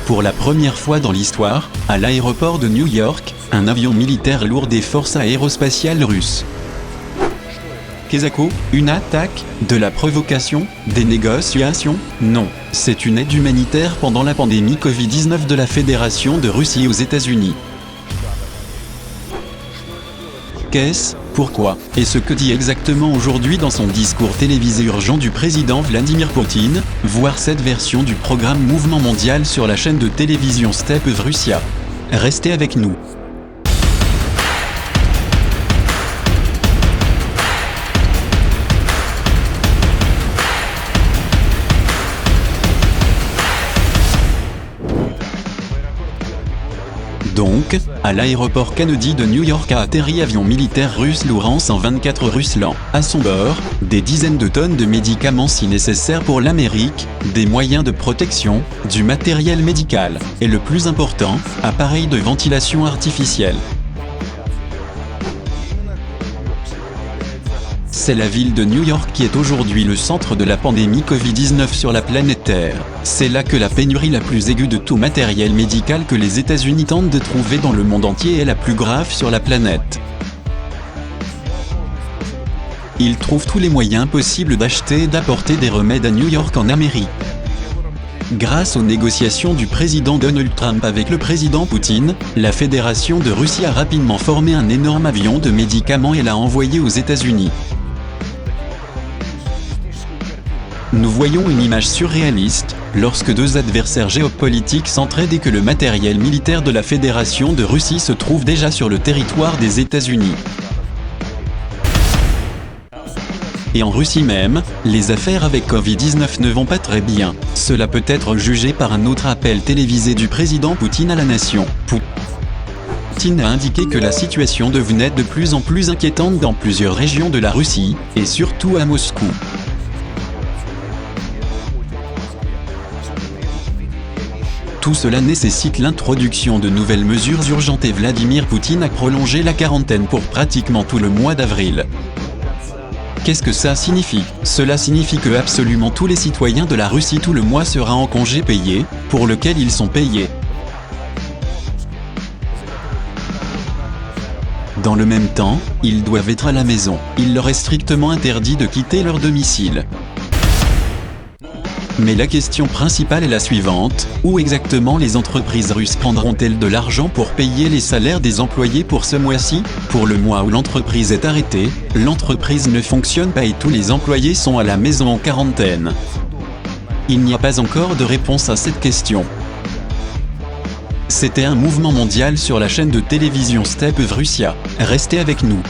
Pour la première fois dans l'histoire, à l'aéroport de New York, un avion militaire lourd des forces aérospatiales russes. Kesako, une attaque, de la provocation, des négociations? Non, c'est une aide humanitaire pendant la pandémie Covid-19 de la Fédération de Russie aux États-Unis. Qu'est-ce, pourquoi, et ce que dit exactement aujourd'hui dans son discours télévisé urgent du président Vladimir Poutine, voir cette version du programme Mouvement Mondial sur la chaîne de télévision Step Russia. Restez avec nous. Donc, à l'aéroport Kennedy de New York a atterri avion militaire russe lourd 124 Ruslan. À son bord, des dizaines de tonnes de médicaments si nécessaires pour l'Amérique, des moyens de protection, du matériel médical, et le plus important, appareils de ventilation artificielle. C'est la ville de New York qui est aujourd'hui le centre de la pandémie Covid-19 sur la planète Terre. C'est là que la pénurie la plus aiguë de tout matériel médical que les États-Unis tentent de trouver dans le monde entier est la plus grave sur la planète. Ils trouvent tous les moyens possibles d'acheter et d'apporter des remèdes à New York en Amérique. Grâce aux négociations du président Donald Trump avec le président Poutine, la Fédération de Russie a rapidement formé un énorme avion de médicaments et l'a envoyé aux États-Unis. Nous voyons une image surréaliste, lorsque deux adversaires géopolitiques s'entraident et que le matériel militaire de la Fédération de Russie se trouve déjà sur le territoire des États-Unis. Et en Russie même, les affaires avec Covid-19 ne vont pas très bien. Cela peut être jugé par un autre appel télévisé du président Poutine à la nation. Poutine a indiqué que la situation devenait de plus en plus inquiétante dans plusieurs régions de la Russie, et surtout à Moscou. Tout cela nécessite l'introduction de nouvelles mesures urgentes et Vladimir Poutine a prolongé la quarantaine pour pratiquement tout le mois d'avril. Qu'est-ce que ça signifie? Cela signifie que absolument tous les citoyens de la Russie tout le mois sera en congé payé, pour lequel ils sont payés. Dans le même temps, ils doivent être à la maison. Il leur est strictement interdit de quitter leur domicile. Mais la question principale est la suivante, où exactement les entreprises russes prendront-elles de l'argent pour payer les salaires des employés pour ce mois-ci? Pour le mois où l'entreprise est arrêtée, l'entreprise ne fonctionne pas et tous les employés sont à la maison en quarantaine. Il n'y a pas encore de réponse à cette question. C'était un mouvement mondial sur la chaîne de télévision Step Russia. Restez avec nous.